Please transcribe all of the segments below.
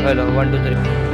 Hello, 1 2 3.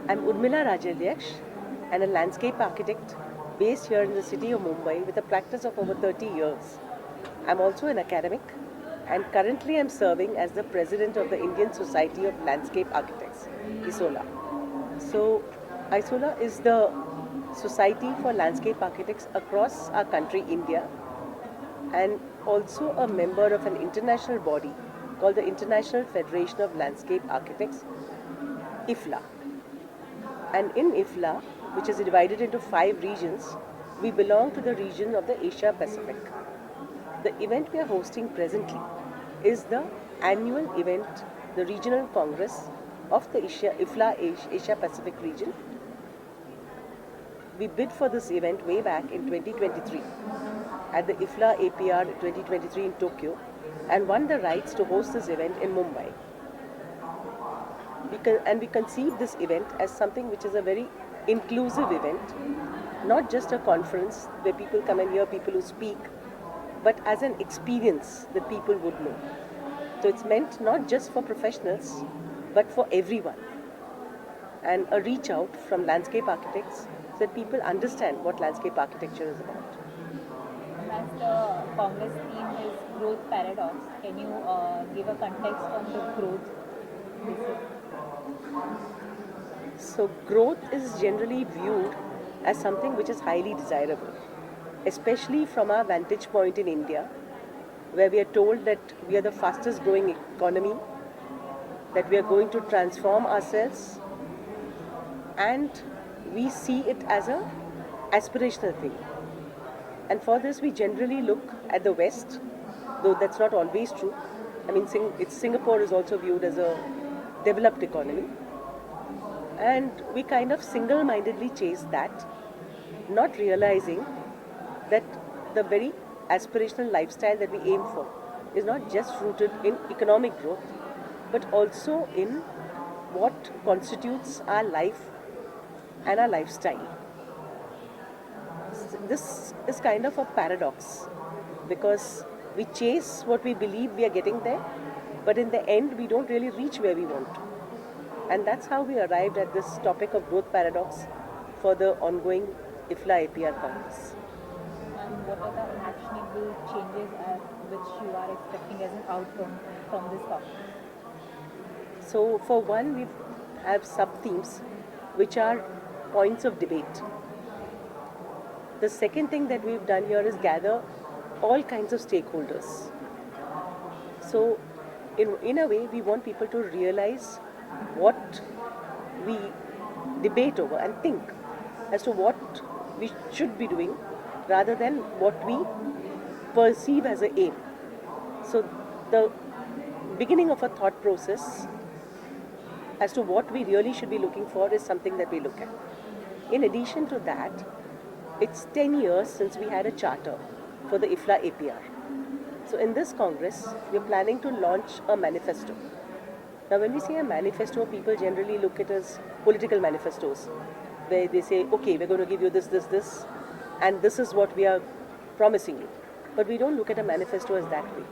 I'm Urmila Rajalyaksh and a landscape architect based here in the city of Mumbai with a practice of over 30 years. I'm also an academic and currently I'm serving as the president of the Indian Society of Landscape Architects, ISOLA. So, ISOLA is the society for landscape architects across our country, India, and also a member of an international body called the International Federation of Landscape Architects, IFLA. And in IFLA, which is divided into 5 regions, we belong to the region of the Asia Pacific. The event we are hosting presently is the annual event, the regional congress of the Asia Pacific region. We bid for this event way back in 2023 at the IFLA-APR 2023 in Tokyo and won the rights to host this event in Mumbai. We conceived this event as something which is a very inclusive event, not just a conference where people come and hear people who speak, but as an experience that people would know. So it's meant not just for professionals, but for everyone. And a reach out from landscape architects so that people understand what landscape architecture is about. As the Congress theme is growth paradox, can you give a context on the growth? So growth is generally viewed as something which is highly desirable, especially from our vantage point in India, where we are told that we are the fastest growing economy, that we are going to transform ourselves, and we see it as a aspirational thing. And for this we generally look at the West, though that's not always true. I mean, Singapore is also viewed as a developed economy. And we kind of single-mindedly chase that, not realizing that the very aspirational lifestyle that we aim for is not just rooted in economic growth, but also in what constitutes our life and our lifestyle. This is kind of a paradox because we chase what we believe we are getting there, but in the end we don't really reach where we want to. And that's how we arrived at this topic of growth paradox for the ongoing IFLA-APR Congress. And what are the actionable changes which you are expecting as an outcome from this conference? So for one, we have sub-themes which are points of debate. The second thing that we've done here is gather all kinds of stakeholders. So in a way, we want people to realize what we debate over and think as to what we should be doing rather than what we perceive as an aim. So the beginning of a thought process as to what we really should be looking for is something that we look at. In addition to that, it's 10 years since we had a charter for the IFLA-APR. So in this Congress, we're planning to launch a manifesto. Now when we say a manifesto, people generally look at it as political manifestos, where they say, okay, we're going to give you this, and this is what we are promising you. But we don't look at a manifesto as that way.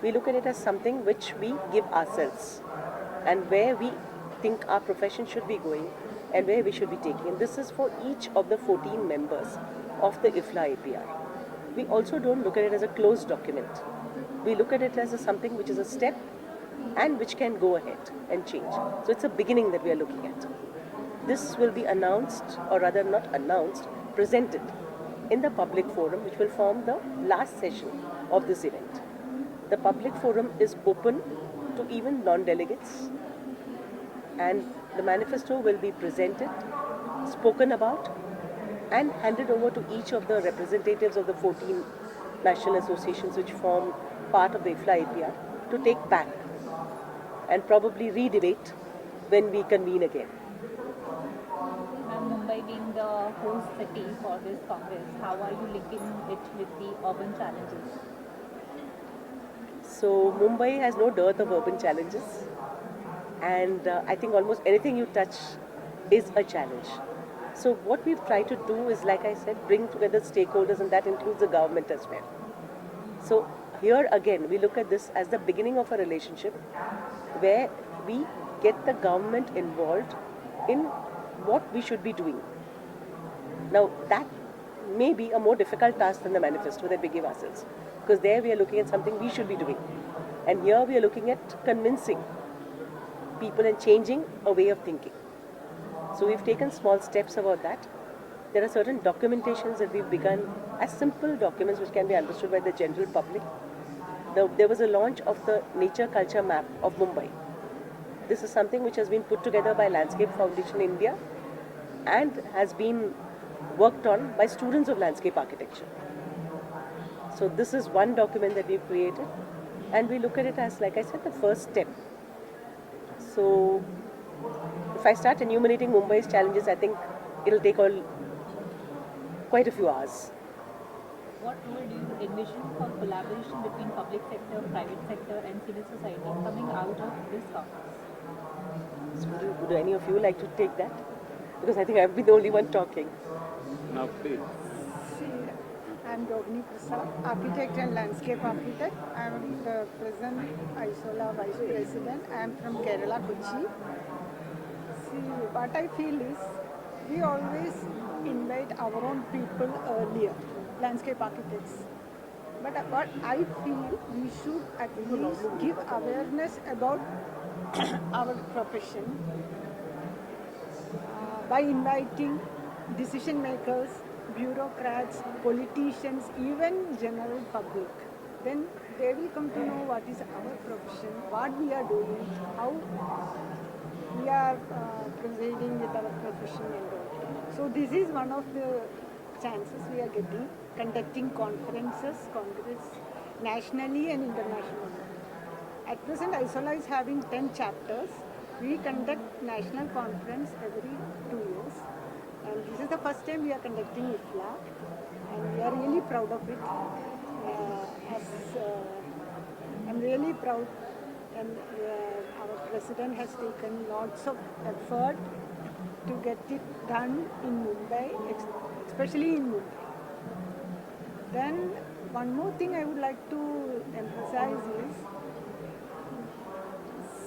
We look at it as something which we give ourselves and where we think our profession should be going and where we should be taking. And this is for each of the 14 members of the IFLA-APR. We also don't look at it as a closed document. We look at it as something which is a step and which can go ahead and change. So it's a beginning that we are looking at. This will be announced, or rather not announced, presented in the public forum, which will form the last session of this event. The public forum is open to even non-delegates, and the manifesto will be presented, spoken about, and handed over to each of the representatives of the 14 national associations which form part of the IFLA-APR to take back and probably re-debate when we convene again. And Mumbai being the host city for this Congress, how are you linking it with the urban challenges? So Mumbai has no dearth of urban challenges, and I think almost anything you touch is a challenge. So what we've tried to do is, like I said, bring together stakeholders, and that includes the government as well. So here again, we look at this as the beginning of a relationship where we get the government involved in what we should be doing. Now that may be a more difficult task than the manifesto that we give ourselves, because there we are looking at something we should be doing, and here we are looking at convincing people and changing a way of thinking. So we've taken small steps about that. There are certain documentations that we've begun as simple documents which can be understood by the general public. There was a launch of the nature culture map of Mumbai. This is something which has been put together by Landscape Foundation India and has been worked on by students of landscape architecture. So this is one document that we've created. and we look at it as, like I said, the first step. So if I start enumerating Mumbai's challenges, I think it'll take quite a few hours. What role do you envision for collaboration between public sector, private sector, and civil society coming out of this conference? So would any of you like to take that? Because I think I've been the only one talking. No, please. I'm Rohini Prasad, architect and landscape architect. I'm the present IFLA Vice President. I'm from Kerala, Kochi. See, what I feel is we always invite our own people earlier, landscape architects. But what I feel we should at least give awareness about our profession by inviting decision makers, bureaucrats, politicians, even general public. Then they will come to know what is our profession, what we are doing, how we are proceeding with our profession and all. So this is one of the chances we are getting, conducting conferences, congress, nationally and internationally. At present, ISOLA is having 10 chapters. We conduct national conference every 2 years. And this is the first time we are conducting IFLA. And we are really proud of it. I'm really proud. And our president has taken lots of effort to get it done in Mumbai, especially in Mumbai. Then one more thing I would like to emphasize is,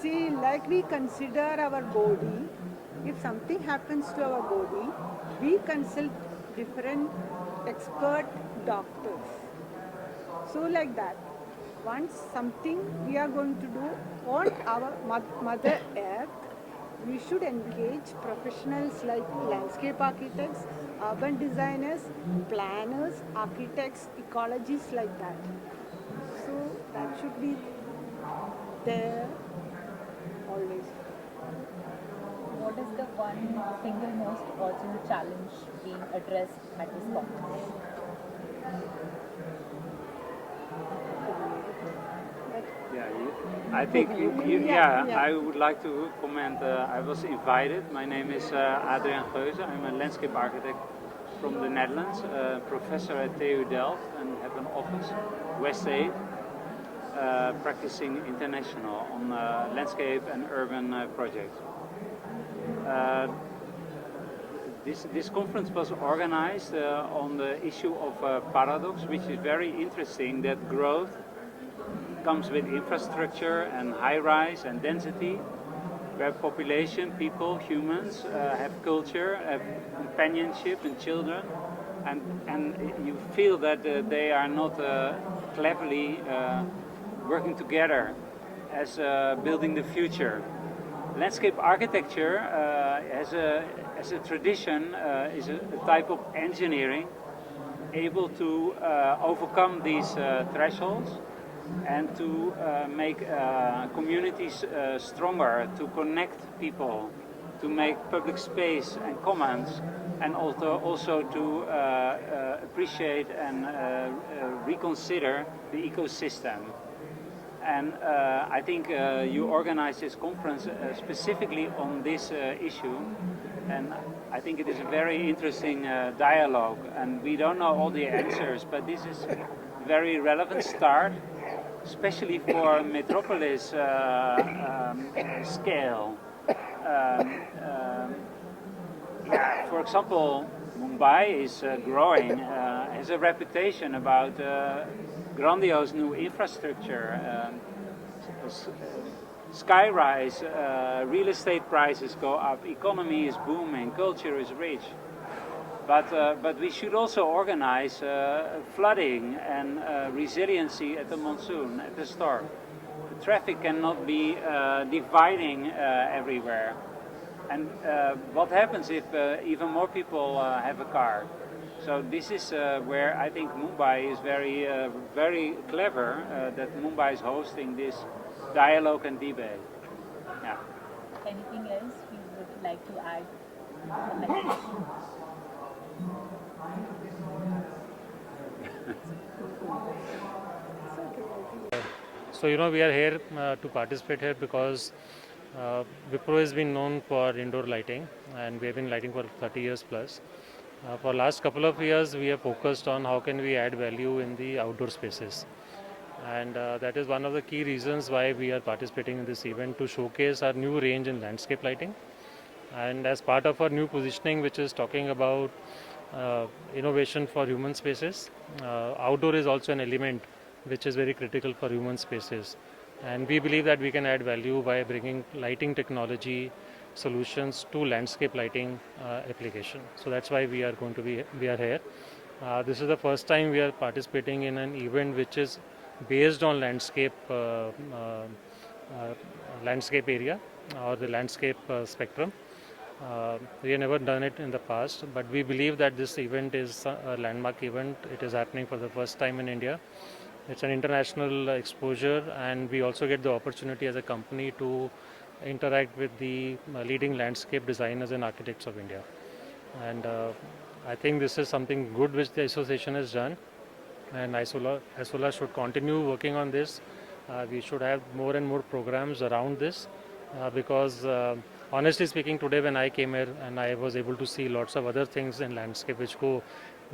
see, like we consider our body, if something happens to our body, we consult different expert doctors. So like that, once something we are going to do on our Mother Earth, we should engage professionals like landscape architects, urban designers, planners, architects, ecologists like that. So that should be there always. What is the one single most urgent challenge being addressed at this conference? I think, I would like to comment. I was invited. My name is Adriaan Geuze. I'm a landscape architect from the Netherlands, professor at TU Delft, and have an office, West 8, practicing international on landscape and urban projects. This conference was organized on the issue of paradox, which is very interesting, that growth comes with infrastructure and high-rise and density, where population, people, humans have culture, have companionship and children, and you feel that they are not cleverly working together as building the future. Landscape architecture as a tradition is a type of engineering able to overcome these thresholds and to make communities stronger, to connect people, to make public space and commons, and also to appreciate and reconsider the ecosystem. And I think you organized this conference specifically on this issue, and I think it is a very interesting dialogue, and we don't know all the answers, but this is a very relevant start, especially for metropolis scale. For example, Mumbai is growing, has a reputation about grandiose new infrastructure, skyrise, real estate prices go up, economy is booming, culture is rich. But we should also organize flooding and resiliency at the monsoon, at the storm. The traffic cannot be dividing everywhere. And what happens if even more people have a car? So this is where I think Mumbai is very clever that Mumbai is hosting this dialogue and debate. Yeah. Anything else you would like to add? So, we are here to participate here because Wipro has been known for indoor lighting, and we have been lighting for 30 years plus. For last couple of years, we have focused on how can we add value in the outdoor spaces. And that is one of the key reasons why we are participating in this event, to showcase our new range in landscape lighting. And as part of our new positioning, which is talking about innovation for human spaces, outdoor is also an element which is very critical for human spaces. And we believe that we can add value by bringing lighting technology solutions to landscape lighting application. So that's why we are here. This is the first time we are participating in an event which is based on landscape area or the landscape spectrum. We have never done it in the past, but we believe that this event is a landmark event. It is happening for the first time in India. It's an international exposure, and we also get the opportunity as a company to interact with the leading landscape designers and architects of India. And I think this is something good which the association has done, and ISOLA should continue working on this. We should have more and more programs around this because honestly speaking, today when I came here and I was able to see lots of other things in landscape which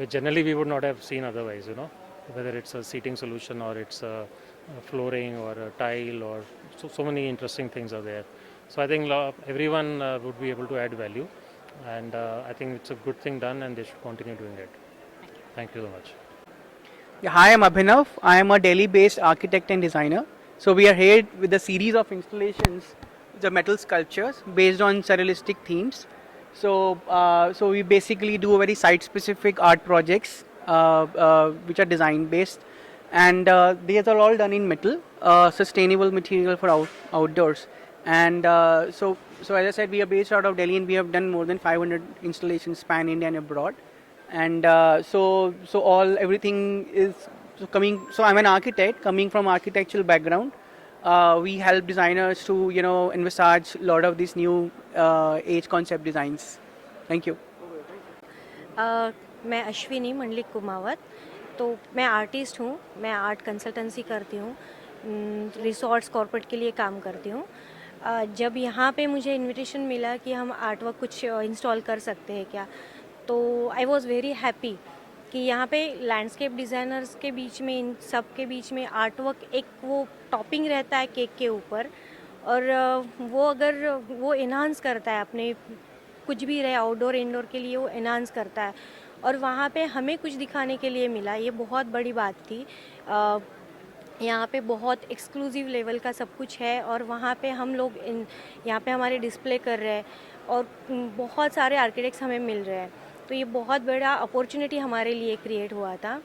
generally we would not have seen otherwise, whether it's a seating solution or it's a flooring or a tile, or so many interesting things are there. So I think everyone would be able to add value, and I think it's a good thing done, and they should continue doing it. Thank you so much. Yeah, hi, I'm Abhinav. I am a Delhi-based architect and designer. So we are here with a series of installations, the metal sculptures based on surrealistic themes. So we basically do very site-specific art projects which are design-based, and these are all done in metal, sustainable material for outdoors. And so as I said, we are based out of Delhi, and we have done more than 500 installations pan India and abroad. And so everything is coming. So I'm an architect coming from architectural background. We help designers to envisage a lot of these new age concept designs. Thank you. मैं अश्विनी मंडलिक कुमावत, तो मैं artist हूँ, मैं art consultancy करती हूँ, resorts corporate के लिए काम करती हूँ। जब यहाँ पे मुझे इनविटेशन मिला कि हम आर्ट वर्क कुछ इंस्टॉल कर सकते हैं क्या, तो आई वॉज़ वेरी हैप्पी कि यहाँ पे लैंडस्केप डिज़ाइनर्स के बीच में, इन सब के बीच में आर्ट वर्क एक वो टॉपिंग रहता है केक के ऊपर, और वो अगर वो इन्हांस करता है अपने कुछ भी रहे आउटडोर इंडोर के लिए, वो इन्हांस करता है, और वहाँ पे हमें कुछ दिखाने के लिए मिला, ये बहुत बड़ी बात थी। यहाँ पे बहुत एक्सक्लूसिव लेवल का सब कुछ है, और वहाँ पे हम लोग यहाँ पे हमारे डिस्प्ले कर रहे हैं, और बहुत सारे आर्किटेक्ट्स हमें मिल रहे हैं, तो ये बहुत बड़ा अपॉर्चुनिटी हमारे लिए क्रिएट हुआ था।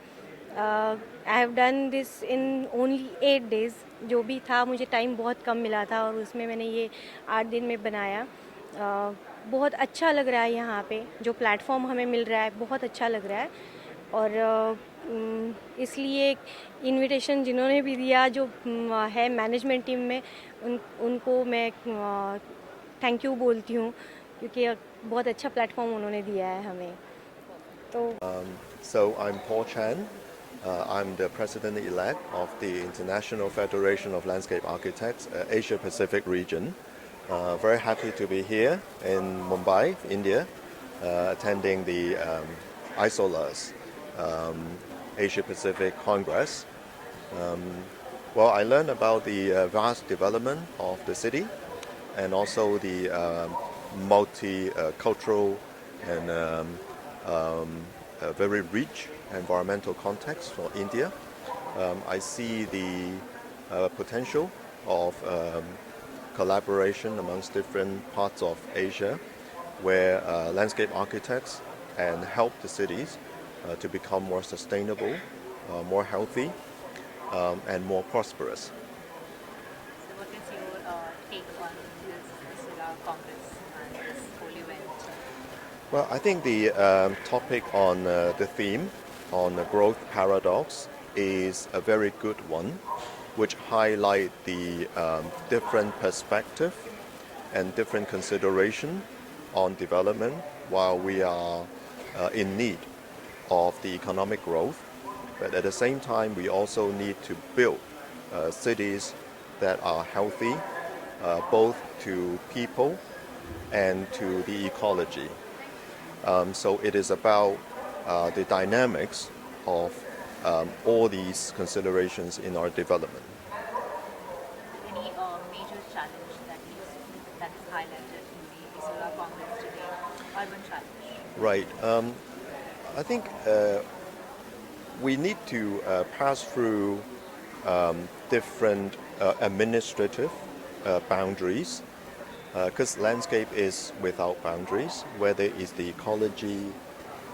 I have done this in only 8 days, जो भी था, मुझे टाइम बहुत कम मिला था, और उसमें मैंने ये 8 दिन में बनाया। बहुत अच्छा लग रहा है यहाँ पे, जो प्लेटफॉर्म हमें मिल रहा है बहुत अच्छा लग रहा है, और इसलिए इनविटेशन जिन्होंने भी दिया, जो है मैनेजमेंट टीम में, उनको मैं थैंक यू बोलती हूँ, क्योंकि बहुत अच्छा प्लेटफॉर्म उन्होंने दिया है हमें। तो So I'm Paul Chan. I'm the president-elect of the International Federation of Landscape Architects, Asia Pacific region. Very happy to be here in Mumbai, India, attending the ISOLA's Asia Pacific Congress. Well, I learned about the vast development of the city, and also the multicultural and very rich environmental context for India. I see the potential of collaboration amongst different parts of Asia, where landscape architects can help the cities to become more sustainable, more healthy, and more prosperous. So what is your take on this Congress and this whole event? Well, I think the topic on the theme on the growth paradox is a very good one, which highlight the different perspective and different consideration on development while we are in need of the economic growth. But at the same time, we also need to build cities that are healthy, both to people and to the ecology. So it is about the dynamics of all these considerations in our development. Any major challenge that is highlighted in the IFLA Congress today, urban challenge? Right. I think we need to pass through different administrative boundaries, because landscape is without boundaries, whether it's the ecology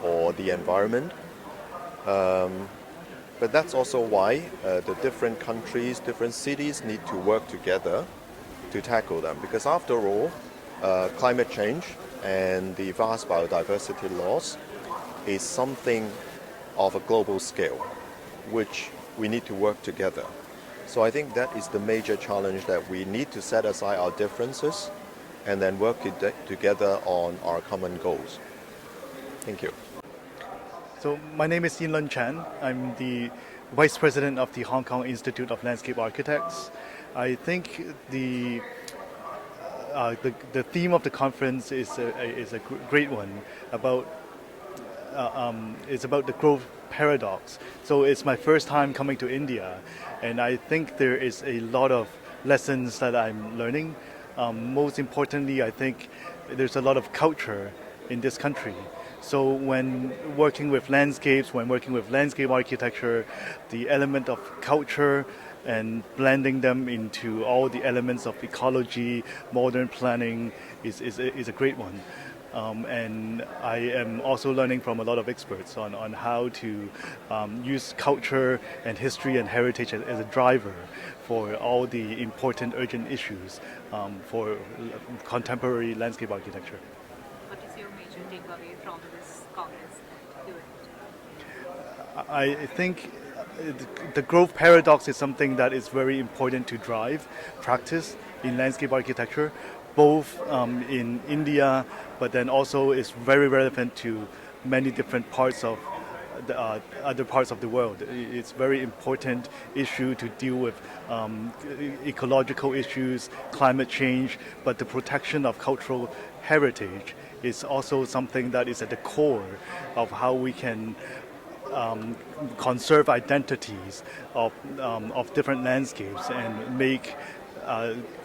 or the environment. But that's also why the different countries, different cities need to work together to tackle them. Because after all, climate change and the vast biodiversity loss is something of a global scale, which we need to work together. So I think that is the major challenge, that we need to set aside our differences and then work together on our common goals. Thank you. So my name is Yin Lun Chan. I'm the Vice President of the Hong Kong Institute of Landscape Architects. I think the theme of the conference is a great one about it's about the growth paradox. So it's my first time coming to India, and I think there is a lot of lessons that I'm learning. Most importantly, I think there's a lot of culture in this country. So when working with landscapes, when working with landscape architecture, the element of culture and blending them into all the elements of ecology, modern planning is a great one. And I am also learning from a lot of experts on how to use culture and history and heritage as a driver for all the important urgent issues for contemporary landscape architecture. What is your major takeaway from this Congress event? I think the growth paradox is something that is very important to drive practice in landscape architecture, both in India, but then also is very relevant to many different parts of the other parts of the world. It's a very important issue to deal with ecological issues, climate change, but the protection of cultural heritage is also something that is at the core of how we can conserve identities of different landscapes and make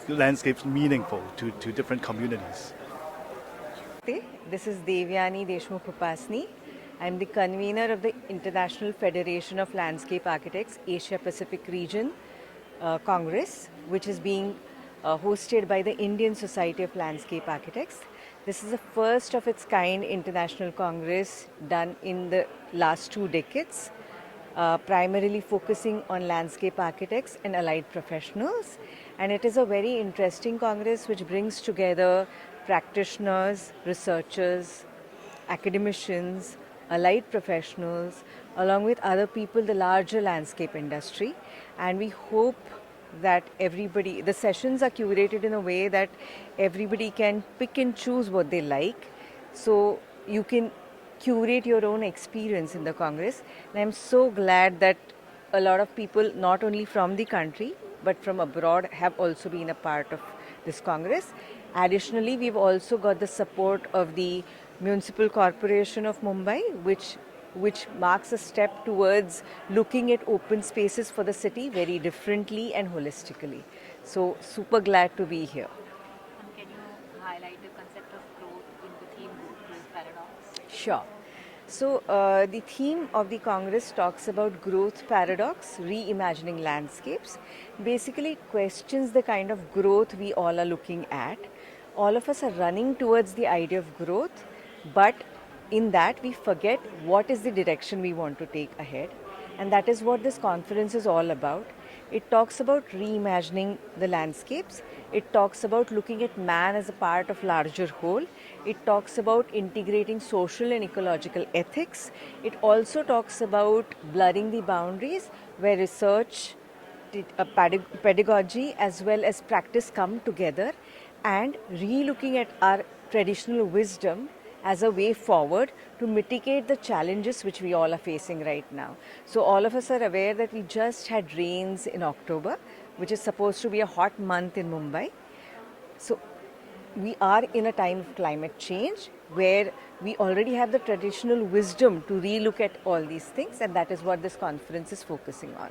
landscapes meaningful to different communities. This is Devyani Deshmukh Upasni. I'm the convener of the International Federation of Landscape Architects Asia Pacific Region Congress, which is being hosted by the Indian Society of Landscape Architects. This is the first of its kind international congress done in the last 2 decades, primarily focusing on landscape architects and allied professionals. And it is a very interesting congress which brings together practitioners, researchers, academicians, allied professionals, along with other people, the larger landscape industry. And we hope that everybody, the sessions are curated in a way that everybody can pick and choose what they like. So you can curate your own experience in the Congress. And I'm so glad that a lot of people, not only from the country, but from abroad, have also been a part of this Congress. Additionally, we've also got the support of the Municipal Corporation of Mumbai, which marks a step towards looking at open spaces for the city very differently and holistically. So super glad to be here. And can you highlight the concept of growth in the theme growth paradox? Sure. So the theme of the Congress talks about growth paradox, reimagining landscapes. Basically it questions the kind of growth we all are looking at. All of us are running towards the idea of growth, but in that we forget what is the direction we want to take ahead. And that is what this conference is all about. It talks about reimagining the landscapes. It talks about looking at man as a part of larger whole. It talks about integrating social and ecological ethics. It also talks about blurring the boundaries where research, pedagogy as well as practice come together, and re-looking at our traditional wisdom as a way forward to mitigate the challenges which we all are facing right now. So all of us are aware that we just had rains in October, which is supposed to be a hot month in Mumbai. So we are in a time of climate change where we already have the traditional wisdom to relook at all these things, and that is what this conference is focusing on.